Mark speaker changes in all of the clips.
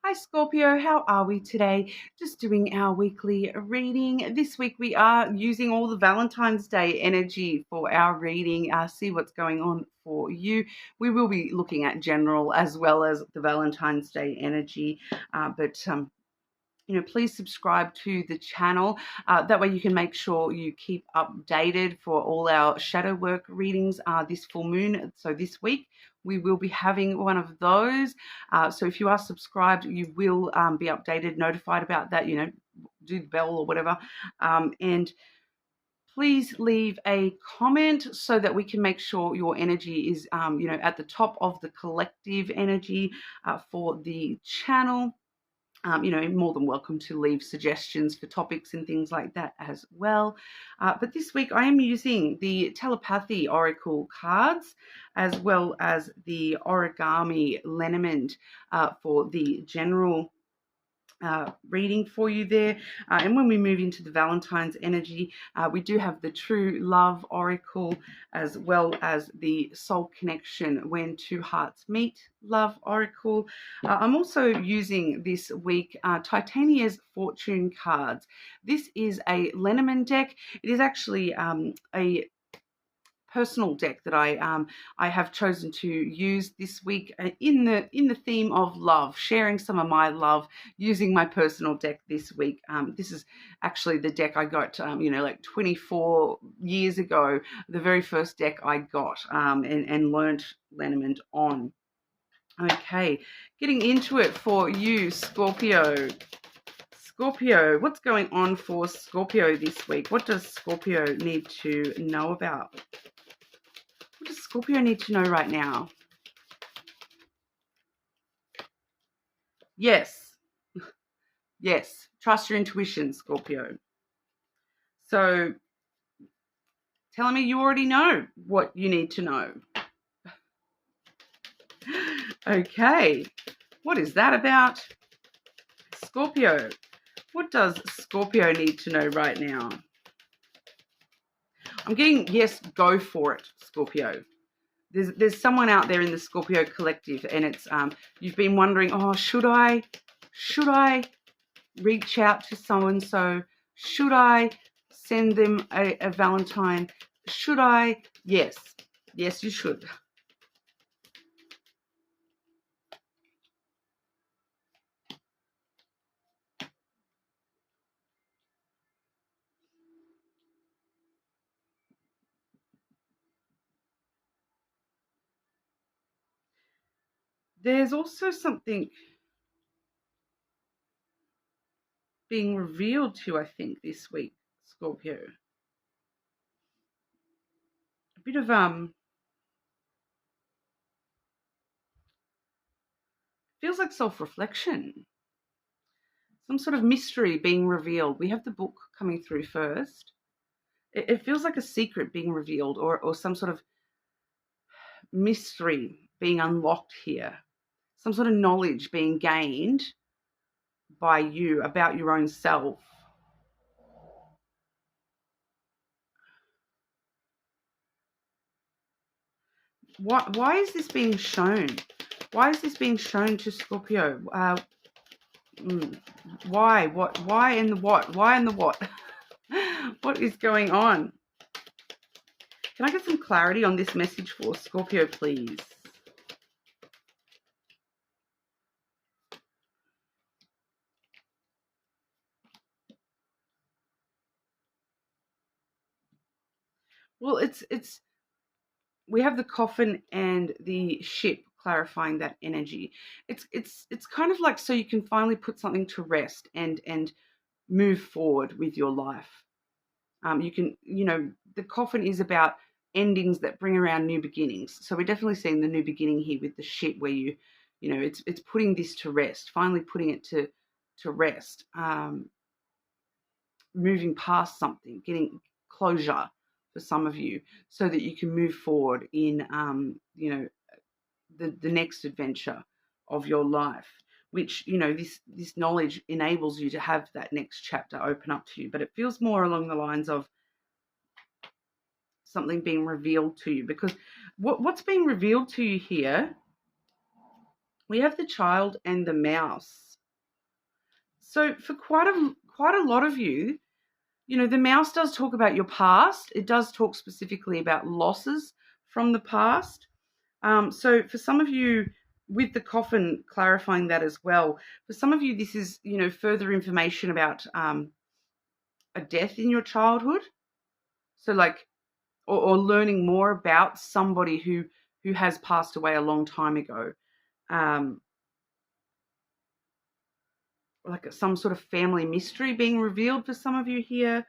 Speaker 1: Hi Scorpio, how are we today? Just doing our weekly reading. This week we are using all the Valentine's Day energy for our reading. See what's going on for you. We will be looking at general as well as the Valentine's Day energy, but please subscribe to the channel. That way you can make sure you keep updated for all our shadow work readings this full moon. So this week we will be having one of those. So if you are subscribed, you will be updated, notified about that, do the bell or whatever. And please leave a comment so that we can make sure your energy is, at the top of the collective energy for the channel. You're more than welcome to leave suggestions for topics and things like that as well. But this week I am using the Telepathy Oracle cards as well as the Origami Lenormand for the general reading for you there. And when we move into the Valentine's energy, we do have the True Love Oracle as well as the Soul Connection When Two Hearts Meet Love Oracle. I'm also using this week Titania's Fortune cards. This is a Lenormand deck. It is actually a personal deck that I have chosen to use this week in the theme of love, sharing some of my love using my personal deck this week. This is actually the deck I got, like 24 years ago, the very first deck I got and learned Lenormand on. Okay, getting into it for you, Scorpio. Scorpio, what's going on for Scorpio this week? What does Scorpio need to know about? What does Scorpio need to know right now? Yes. Yes. Trust your intuition, Scorpio. So telling me you already know what you need to know. Okay. What is that about? Scorpio. What does Scorpio need to know right now? I'm getting, yes, go for it, Scorpio. There's someone out there in the Scorpio collective, and it's you've been wondering, oh, should I reach out to so-and-so? Should I send them a Valentine? Should I? Yes, you should. There's also something being revealed to you, I think, this week, Scorpio. A bit of feels like self-reflection. Some sort of mystery being revealed. We have the book coming through first. It feels like a secret being revealed, or some sort of mystery being unlocked here. Some sort of knowledge being gained by you about your own self. Why is this being shown? Why is this being shown to Scorpio? Why? What? Why and the what? Why and the what? What is going on? Can I get some clarity on this message for Scorpio, please? Well, it's we have the coffin and the ship clarifying that energy. It's kind of like so you can finally put something to rest and move forward with your life. You can, the coffin is about endings that bring around new beginnings. So we're definitely seeing the new beginning here with the ship, where it's putting this to rest, finally putting it to rest, moving past something, getting closure for some of you, so that you can move forward in, the next adventure of your life. Which, this knowledge enables you to have that next chapter open up to you. But it feels more along the lines of something being revealed to you, because what's being revealed to you here, we have the child and the mouse. So for quite a lot of you, the mouse does talk about your past. It does talk specifically about losses from the past. So for some of you, with the coffin clarifying that as well, for some of you, this is, further information about a death in your childhood. So like, or learning more about somebody who has passed away a long time ago. Um, like some sort of family mystery being revealed for some of you here.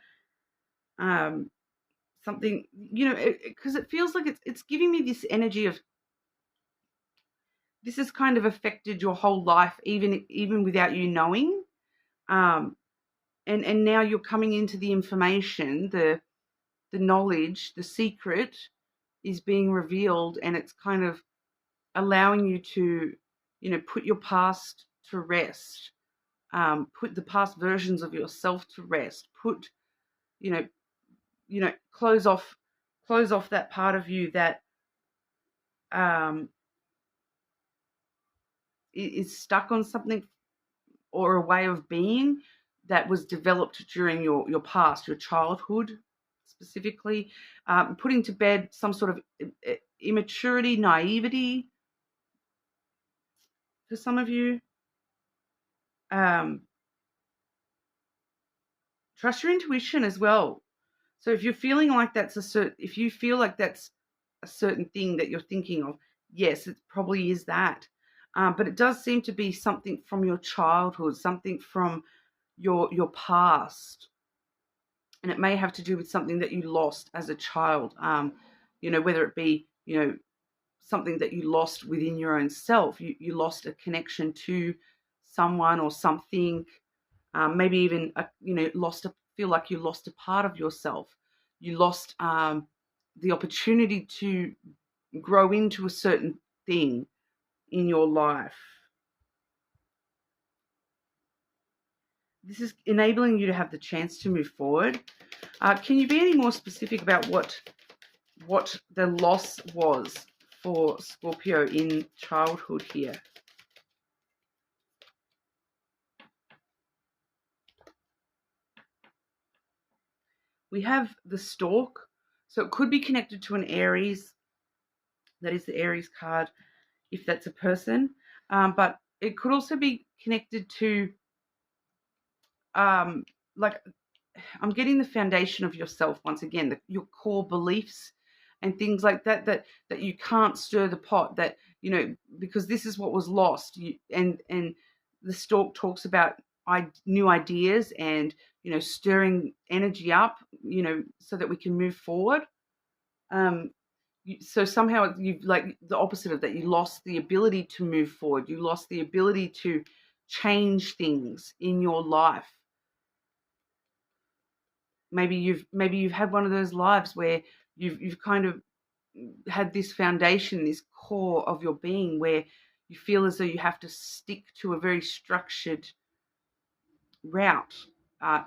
Speaker 1: Um, something, because it feels like it's giving me this energy of this has kind of affected your whole life, even without you knowing. Um, and now you're coming into the information, the knowledge, the secret is being revealed, and it's kind of allowing you to, put your past to rest, put the past versions of yourself to rest, put, you know, close off that part of you that um, is stuck on something or a way of being that was developed during your past, your childhood specifically, putting to bed some sort of immaturity, naivety for some of you. Um, Trust your intuition as well. So if you're feeling like if you feel like that's a certain thing that you're thinking of, yes, it probably is that. But it does seem to be something from your childhood, something from your past, and it may have to do with something that you lost as a child. Whether it be something that you lost within your own self, you lost a connection to someone or something. Maybe even feel like you lost a part of yourself. You lost the opportunity to grow into a certain thing in your life. This is enabling you to have the chance to move forward. Can you be any more specific about what the loss was for Scorpio in childhood here? We have the Stork. So it could be connected to an Aries. That is the Aries card, if that's a person. But it could also be connected to, like, I'm getting the foundation of yourself once again, your core beliefs and things like that you can't stir the pot, that, because this is what was lost. And the Stork talks about new ideas and, stirring energy up, so that we can move forward. So somehow you've, like, the opposite of that, you lost the ability to move forward. You lost the ability to change things in your life. Maybe you've had one of those lives where you've kind of had this foundation, this core of your being, where you feel as though you have to stick to a very structured route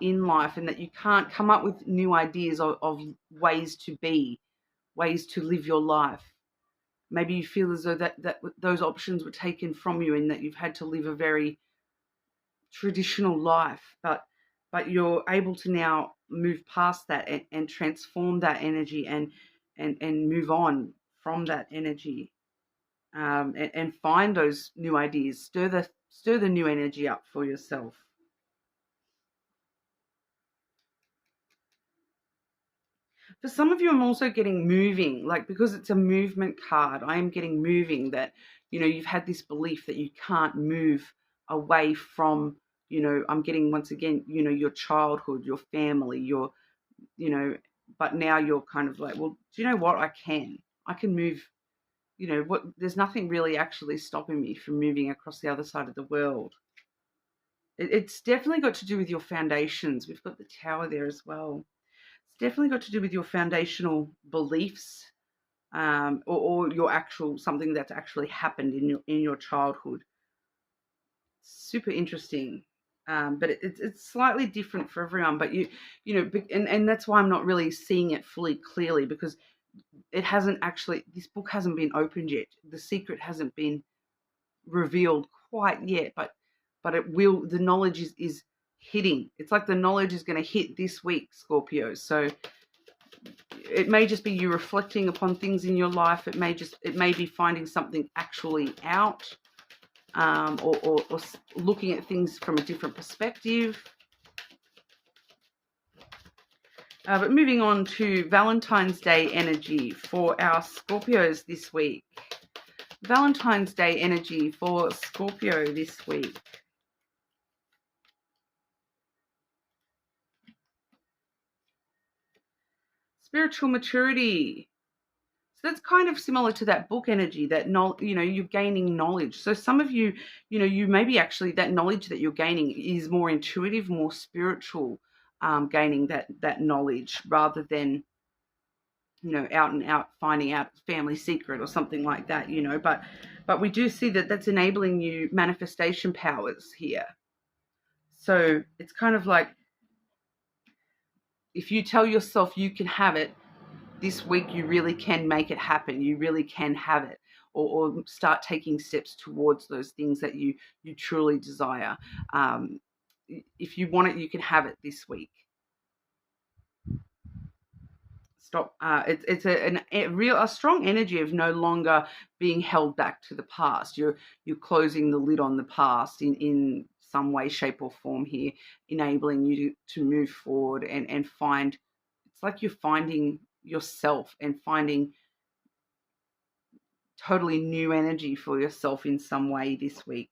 Speaker 1: in life, and that you can't come up with new ideas of ways to be, ways to live your life. Maybe you feel as though that those options were taken from you, and that you've had to live a very traditional life, but you're able to now move past that and transform that energy and move on from that energy, and find those new ideas, stir the new energy up for yourself. For some of you, I'm also getting moving, like, because it's a movement card, I am getting moving, that, you've had this belief that you can't move away from, I'm getting once again, your childhood, your family, you know, but now you're kind of like, well, do you know what? I can move, there's nothing really actually stopping me from moving across the other side of the world. It's definitely got to do with your foundations. We've got the Tower there as well. It's definitely got to do with your foundational beliefs, or your actual, something that's actually happened in your childhood. Super interesting. But it's slightly different for everyone. But and that's why I'm not really seeing it fully clearly, because this book hasn't been opened yet. The secret hasn't been revealed quite yet. But but the knowledge is hitting. It's like the knowledge is going to hit this week, Scorpio. So it may just be you reflecting upon things in your life. It may be finding something actually out, or looking at things from a different perspective. But moving on to Valentine's Day energy for our Scorpios this week. Valentine's Day energy for Scorpio this week. Spiritual maturity. So that's kind of similar to that book energy, that you're gaining knowledge. So some of you, you maybe actually that knowledge that you're gaining is more intuitive, more spiritual, gaining that knowledge rather than, out and out finding out family secret or something like that, but we do see that that's enabling you manifestation powers here. So it's kind of like, if you tell yourself you can have it, this week you really can make it happen. You really can have it, or start taking steps towards those things that you truly desire. If you want it, you can have it this week. Stop. It's a strong energy of no longer being held back to the past. You're closing the lid on the past in some way, shape, or form here, enabling you to move forward and find. It's like you're finding yourself and finding totally new energy for yourself in some way this week.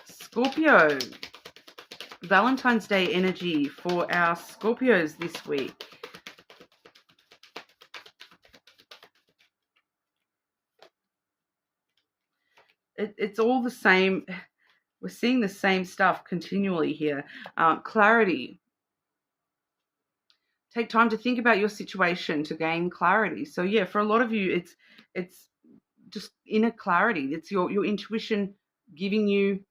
Speaker 1: Scorpio, Valentine's Day energy for our Scorpios this week. It's all the same. We're seeing the same stuff continually here. Clarity. Take time to think about your situation to gain clarity. So yeah, for a lot of you, it's just inner clarity. It's your intuition giving you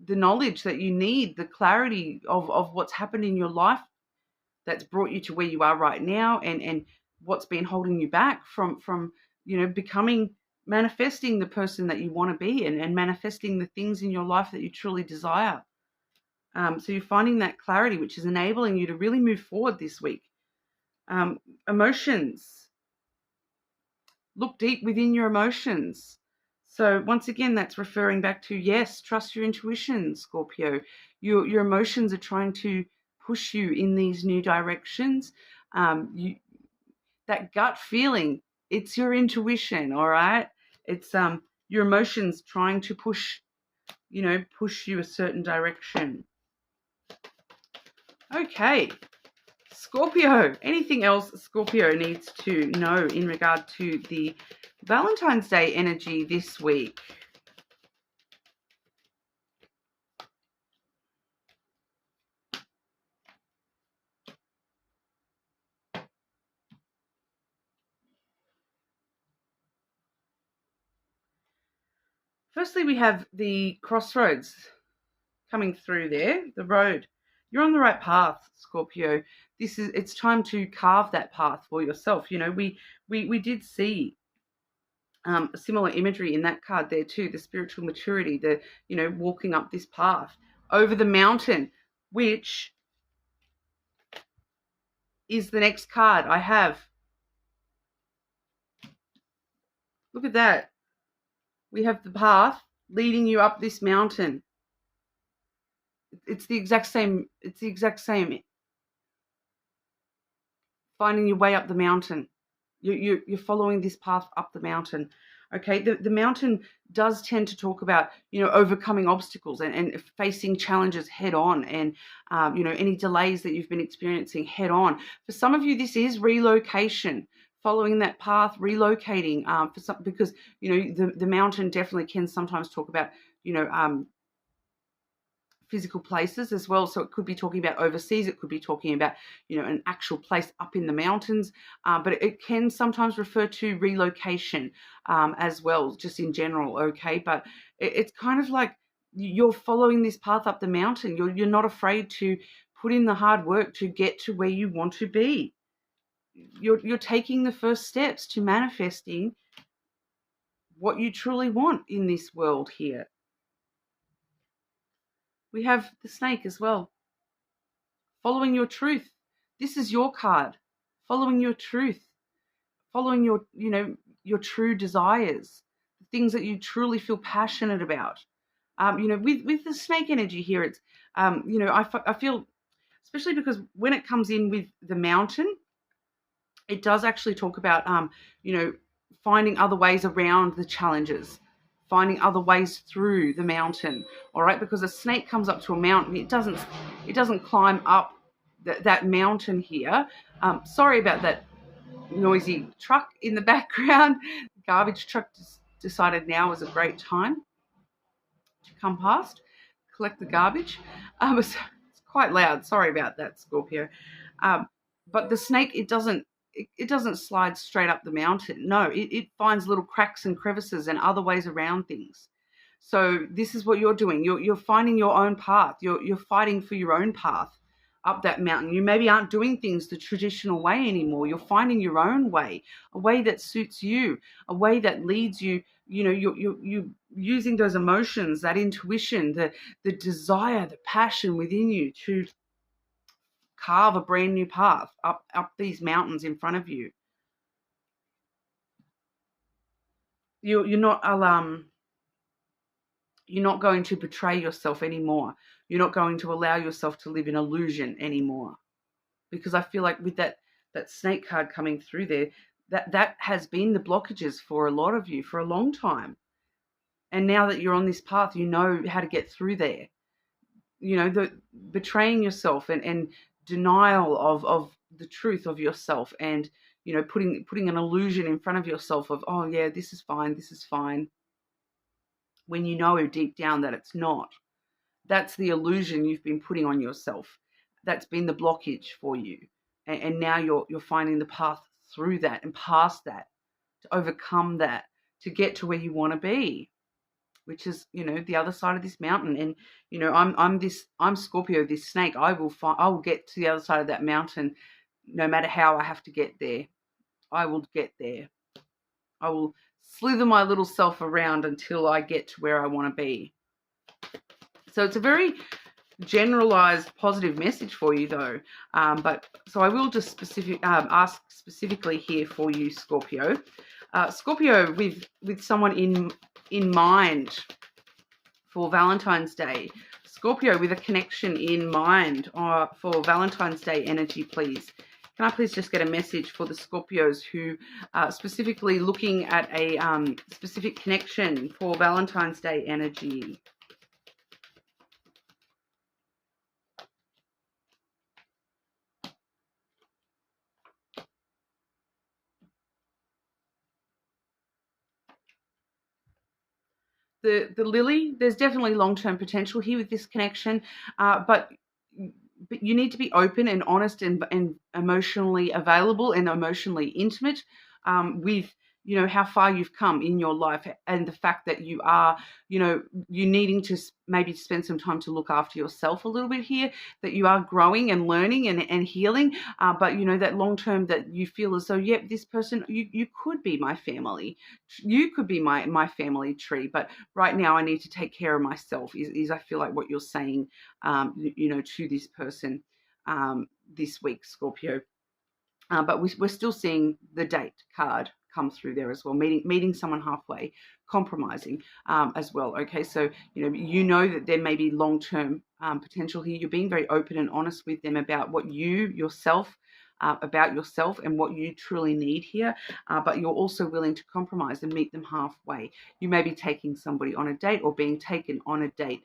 Speaker 1: the knowledge that you need, the clarity of what's happened in your life that's brought you to where you are right now, and what's been holding you back from manifesting the person that you want to be, and manifesting the things in your life that you truly desire. So you're finding that clarity, which is enabling you to really move forward this week. Emotions. Look deep within your emotions. So once again, that's referring back to, yes, trust your intuition, Scorpio. Your emotions are trying to push you in these new directions. That gut feeling, it's your intuition, all right? It's your emotions trying to push you a certain direction. Okay. Scorpio, anything else Scorpio needs to know in regard to the Valentine's Day energy this week? Firstly, we have the crossroads coming through there, the road. You're on the right path, Scorpio. It's time to carve that path for yourself. We did see similar imagery in that card there too, the spiritual maturity, the walking up this path over the mountain, which is the next card I have. Look at that. We have the path leading you up this mountain. It's the exact same. Finding your way up the mountain. You're following this path up the mountain. Okay, the mountain does tend to talk about, overcoming obstacles and facing challenges head on, and, any delays that you've been experiencing head on. For some of you, this is relocation, following that path, relocating, because, the mountain definitely can sometimes talk about, physical places as well. So it could be talking about overseas. It could be talking about, an actual place up in the mountains. But it can sometimes refer to relocation as well, just in general. Okay. But it's kind of like you're following this path up the mountain. You're not afraid to put in the hard work to get to where you want to be. You're taking the first steps to manifesting what you truly want in this world here. We have the snake as well. Following your truth. This is your card. Following your truth. Following your, your true desires. The things that you truly feel passionate about. With the snake energy here, it's, I feel, especially because when it comes in with the mountain, it does actually talk about, you know, finding other ways around the challenges, finding other ways through the mountain. All right, because a snake comes up to a mountain, it doesn't climb up that mountain here. Sorry about that noisy truck in the background. The garbage truck decided now was a great time to come past, collect the garbage. It's quite loud. Sorry about that, Scorpio. Um, but the snake, it doesn't slide straight up the mountain. No, it finds little cracks and crevices and other ways around things. So this is what you're doing. You're finding your own path. You're fighting for your own path up that mountain. You maybe aren't doing things the traditional way anymore. You're finding your own way, a way that suits you, a way that leads you. You're using those emotions, that intuition, the desire, the passion within you to carve a brand new path up these mountains in front of you. You're not you're not going to betray yourself anymore. You're not going to allow yourself to live in illusion anymore. Because I feel like with that snake card coming through there, that has been the blockages for a lot of you for a long time. And now that you're on this path, you know how to get through there. The betraying yourself and denial of the truth of yourself, and putting an illusion in front of yourself of, oh yeah, this is fine, when you know deep down that it's not. That's the illusion you've been putting on yourself. That's been the blockage for you. And now you're finding the path through that and past that, to overcome that, to get to where you want to be, which is, the other side of this mountain. And, I'm Scorpio, this snake. I will get to the other side of that mountain no matter how I have to get there. I will get there. I will slither my little self around until I get to where I want to be. So it's a very generalized positive message for you, though. But so I will just ask specifically here for you, Scorpio. Scorpio, with someone in mind for Valentine's Day. Scorpio, with a connection in mind for Valentine's Day energy, please. Can I please just get a message for the Scorpios who are specifically looking at a specific connection for Valentine's Day energy? The lily, there's definitely long-term potential here with this connection, but you need to be open and honest and emotionally available and emotionally intimate with how far you've come in your life, and the fact that you are you needing to maybe spend some time to look after yourself a little bit here, that you are growing and learning and healing, but that long term, that you feel as though, yep, this person, you could be my family, you could be my family tree, but right now I need to take care of myself, is I feel like what you're saying to this person this week, Scorpio. But we're still seeing the date card come through there as well, meeting someone halfway, compromising as well. Okay, so that there may be long-term potential here. You're being very open and honest with them about what about yourself and what you truly need here, but you're also willing to compromise and meet them halfway. You may be taking somebody on a date or being taken on a date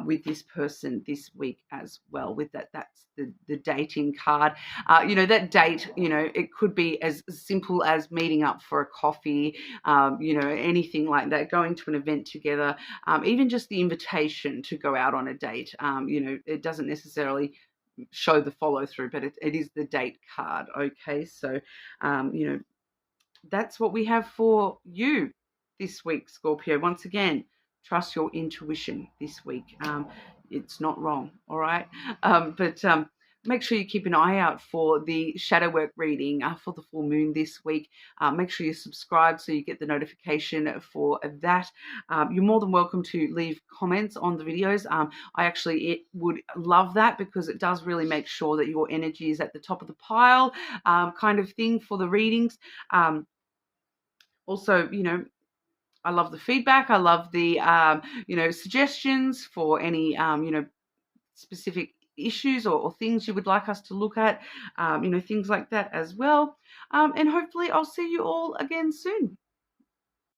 Speaker 1: with this person this week as well. With that's the dating card. That date, it could be as simple as meeting up for a coffee, anything like that, going to an event together, even just the invitation to go out on a date. It doesn't necessarily show the follow through, but it is the date card. Okay, so that's what we have for you this week, Scorpio. Once again, trust your intuition this week. It's not wrong. All right, but make sure you keep an eye out for the shadow work reading for the full moon this week. Make sure you subscribe so you get the notification for that. You're more than welcome to leave comments on the videos. I actually would love that, because it does really make sure that your energy is at the top of the pile, kind of thing for the readings. Also, I love the feedback. I love the, suggestions for any, specific issues or things you would like us to look at, things like that as well. And hopefully I'll see you all again soon.